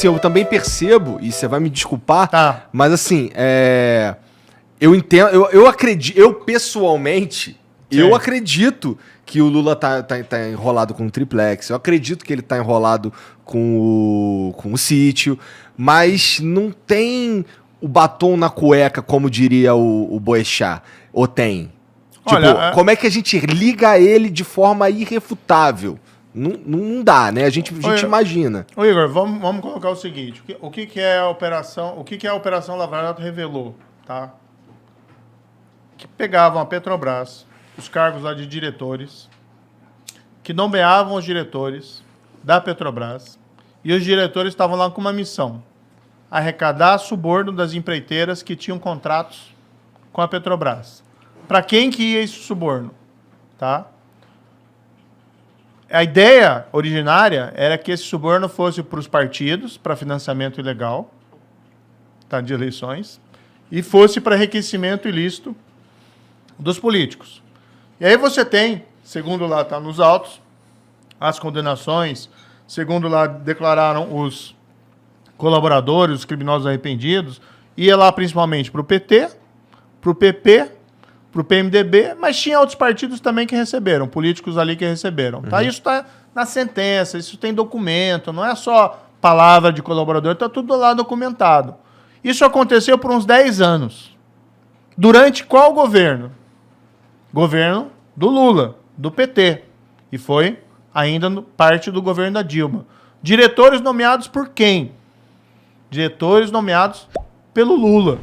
assim, eu também percebo, e você vai me desculpar, Tá. mas assim, eu entendo, eu acredito, eu pessoalmente, eu acredito que o Lula tá enrolado com o triplex, eu acredito que ele tá enrolado com o sítio, mas não tem o batom na cueca, como diria o Boechat, ou tem? Olha, Tipo, como é que a gente liga ele de forma irrefutável? Não dá, né? A gente imagina. Ô Igor, vamos colocar o seguinte, o que é a Operação Lava Jato revelou, tá? Que pegavam a Petrobras, os cargos lá de diretores, que nomeavam os diretores da Petrobras, e os diretores estavam lá com uma missão: arrecadar suborno das empreiteiras que tinham contratos com a Petrobras. Para quem que ia esse suborno? Tá? A ideia originária era que esse suborno fosse para os partidos, para financiamento ilegal, tá, de eleições, e fosse para enriquecimento ilícito dos políticos. E aí você tem, segundo lá está nos autos, as condenações, segundo lá declararam os colaboradores, os criminosos arrependidos, ia lá principalmente para o PT, para o PP, para o PMDB, mas tinha outros partidos também que receberam, políticos ali que receberam. Tá? Isso está na sentença, isso tem documento, não é só palavra de colaborador, está tudo lá documentado. Isso aconteceu por uns 10 anos. Durante qual governo? Governo do Lula, do PT. E foi ainda parte do governo da Dilma. Diretores nomeados por quem? Diretores nomeados pelo Lula.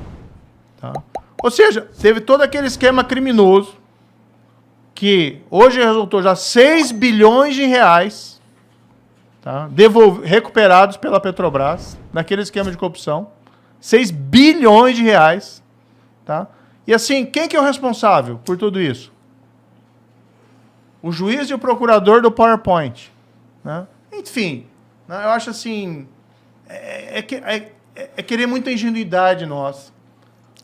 Tá? Ou seja, teve todo aquele esquema criminoso que hoje resultou já 6 bilhões de reais, tá, recuperados pela Petrobras, naquele esquema de corrupção. 6 bilhões de reais. Tá? E assim, quem que é o responsável por tudo isso? O juiz e o procurador do PowerPoint. Né? Enfim, né, eu acho assim, é querer muita ingenuidade nossa.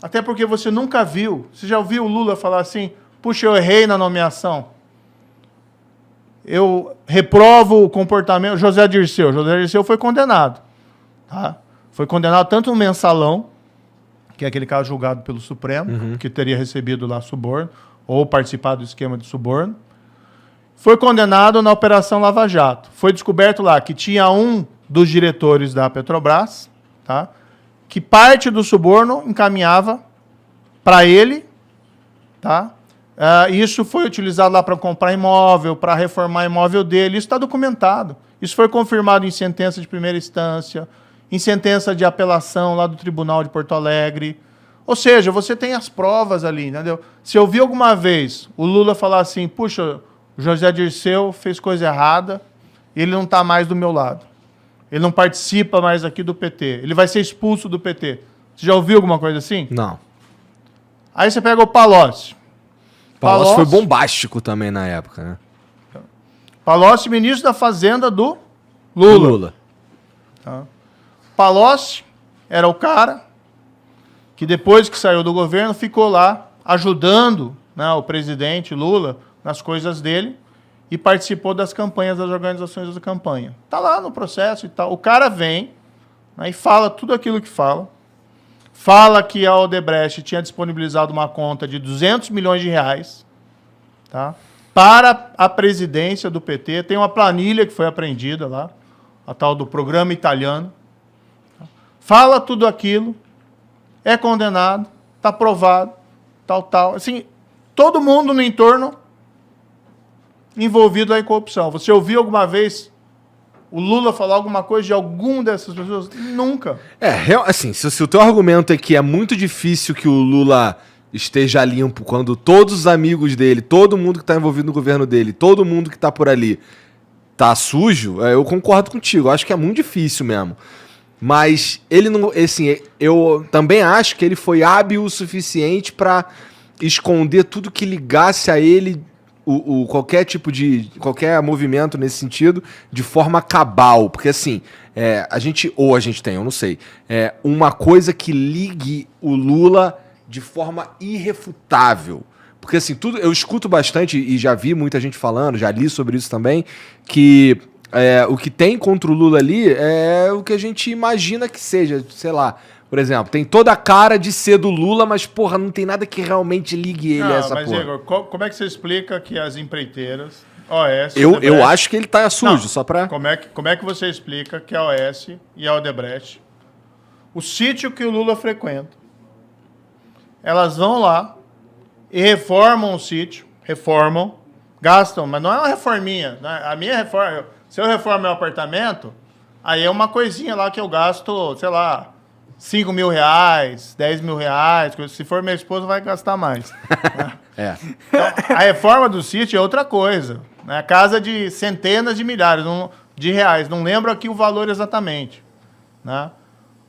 Até porque você nunca viu, você já ouviu o Lula falar assim, puxa, eu errei na nomeação. Eu reprovo o comportamento. José Dirceu foi condenado. Tá? Foi condenado tanto no mensalão, que é aquele caso julgado pelo Supremo, que teria recebido lá suborno, ou participado do esquema de suborno. Foi condenado na Operação Lava Jato. Foi descoberto lá que tinha um dos diretores da Petrobras, tá, que parte do suborno encaminhava para ele, tá? Isso foi utilizado lá para comprar imóvel, para reformar imóvel dele. Isso está documentado. Isso foi confirmado em sentença de primeira instância, em sentença de apelação lá do Tribunal de Porto Alegre. Ou seja, você tem as provas ali, entendeu? Se eu vi alguma vez o Lula falar assim, puxa, o José Dirceu fez coisa errada, ele não está mais do meu lado. Ele não participa mais aqui do PT. Ele vai ser expulso do PT. Você já ouviu alguma coisa assim? Não. Aí você pega o Palocci. Palocci foi bombástico também na época, né? Palocci, ministro da Fazenda do Lula. Tá? Palocci era o cara que depois que saiu do governo ficou lá ajudando, né, o presidente Lula nas coisas dele e participou das campanhas, das organizações da campanha. Tá lá no processo e tal. O cara vem, né, e fala tudo aquilo que fala. Fala que a Odebrecht tinha disponibilizado uma conta de 200 milhões de reais, tá, para a presidência do PT. Tem uma planilha que foi apreendida lá, a tal do programa italiano. Fala tudo aquilo, é condenado, está provado, tal. Assim, todo mundo no entorno envolvido em corrupção. Você ouviu alguma vez o Lula falar alguma coisa de alguma dessas pessoas? Nunca. Assim, se o teu argumento é que é muito difícil que o Lula esteja limpo quando todos os amigos dele, todo mundo que está envolvido no governo dele, todo mundo que está por ali tá sujo, eu concordo contigo. Eu acho que é muito difícil mesmo. Mas ele não... Assim, eu também acho que ele foi hábil o suficiente para esconder tudo que ligasse a ele qualquer tipo de... qualquer movimento nesse sentido de forma cabal. Porque assim, a gente tem, eu não sei, uma coisa que ligue o Lula de forma irrefutável. Porque assim, eu escuto bastante e já vi muita gente falando, já li sobre isso também, que o que tem contra o Lula ali é o que a gente imagina que seja, sei lá. Por exemplo, tem toda a cara de ser do Lula, mas, porra, não tem nada que realmente ligue ele a essa mas, porra. Igor, como é que você explica que as empreiteiras, OS... Eu acho que ele tá sujo, só pra... Como é que você explica que a OS e a Odebrecht, o sítio que o Lula frequenta, elas vão lá e reformam o sítio, gastam, mas não é uma reforminha. Né? A minha reforma, se eu reformo meu apartamento, aí é uma coisinha lá que eu gasto, sei lá, 5 mil reais, 10 mil reais. Se for minha esposa, vai gastar mais. Né? Então, a reforma do sítio é outra coisa. Né? Casa de centenas de milhares de reais. Não lembro aqui o valor exatamente. Né?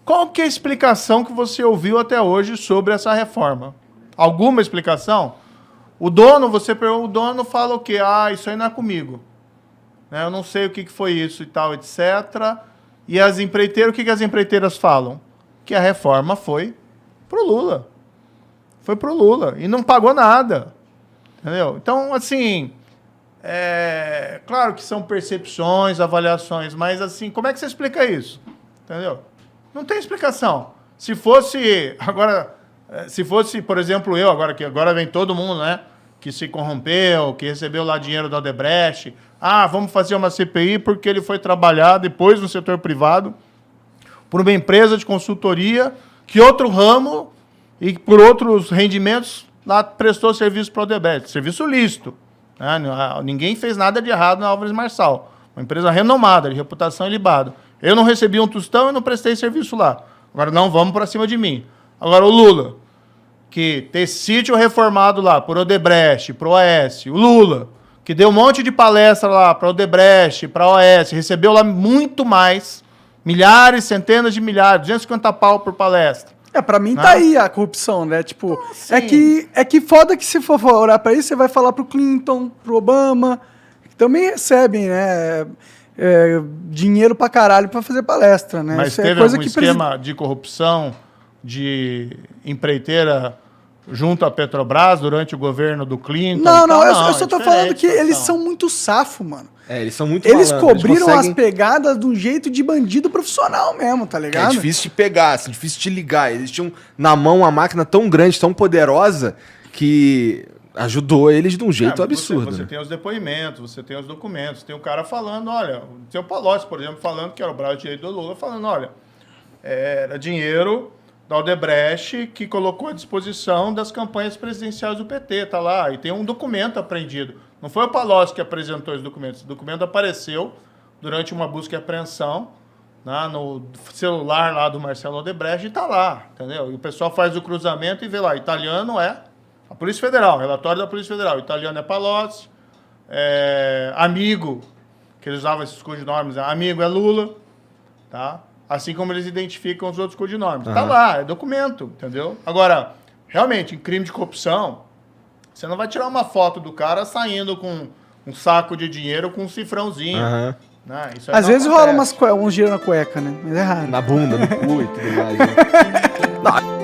Qual que é a explicação que você ouviu até hoje sobre essa reforma? Alguma explicação? O dono fala o quê? Isso aí não é comigo. Né? Eu não sei o que foi isso e tal, etc. E as empreiteiras, o que as empreiteiras falam? Que a reforma foi pro Lula. Foi pro Lula. E não pagou nada. Entendeu? Então, assim, claro que são percepções, avaliações, mas, assim, como é que você explica isso? Entendeu? Não tem explicação. Se fosse, por exemplo, que agora vem todo mundo, né, que se corrompeu, que recebeu lá dinheiro da Odebrecht, vamos fazer uma CPI porque ele foi trabalhar depois no setor privado por uma empresa de consultoria que outro ramo e por outros rendimentos lá prestou serviço para o Odebrecht. Serviço lícito. Né? Ninguém fez nada de errado na Álvares Marçal. Uma empresa renomada, de reputação ilibada. Eu não recebi um tostão e não prestei serviço lá. Agora não vamos para cima de mim. Agora o Lula, que tem sítio reformado lá por Odebrecht, para o OS. O Lula, que deu um monte de palestra lá para Odebrecht, para a OS, recebeu lá muito mais, milhares, centenas de milhares, 250 pau por palestra. Pra mim tá aí a corrupção, né? Tipo, é que foda que se for olhar pra isso, você vai falar pro Clinton, pro Obama, que também recebem, né? Dinheiro pra caralho pra fazer palestra, né? Mas isso teve coisa algum que esquema de corrupção de empreiteira junto à Petrobras durante o governo do Clinton? Não, eu só tô falando que eles são muito safo, mano. Eles são muito Eles malandros, cobriram conseguem... as pegadas de um jeito de bandido profissional mesmo, tá ligado? É difícil de pegar, assim, difícil de ligar. Eles tinham na mão uma máquina tão grande, tão poderosa, que ajudou eles de um jeito absurdo. Você tem os depoimentos, você tem os documentos, tem o cara falando, olha, tem o Palocci, por exemplo, falando que era o braço direito do Lula, falando, olha, era dinheiro da Odebrecht que colocou à disposição das campanhas presidenciais do PT, tá lá, e tem um documento apreendido. Não foi o Palocci que apresentou esse documento. Esse documento apareceu durante uma busca e apreensão, né, no celular lá do Marcelo Odebrecht e tá lá, entendeu? E o pessoal faz o cruzamento e vê lá, italiano é a Polícia Federal, relatório da Polícia Federal. Italiano é Palocci, amigo, que eles usavam esses codinomes, amigo é Lula, tá? Assim como eles identificam os outros codinomes. Tá lá, é documento, entendeu? Agora, realmente, em crime de corrupção, você não vai tirar uma foto do cara saindo com um saco de dinheiro com um cifrãozinho. Né? Isso às vezes rola uns dinheiro na cueca, né? Mas é raro. Na bunda, no cu e tudo mais. Né? Não,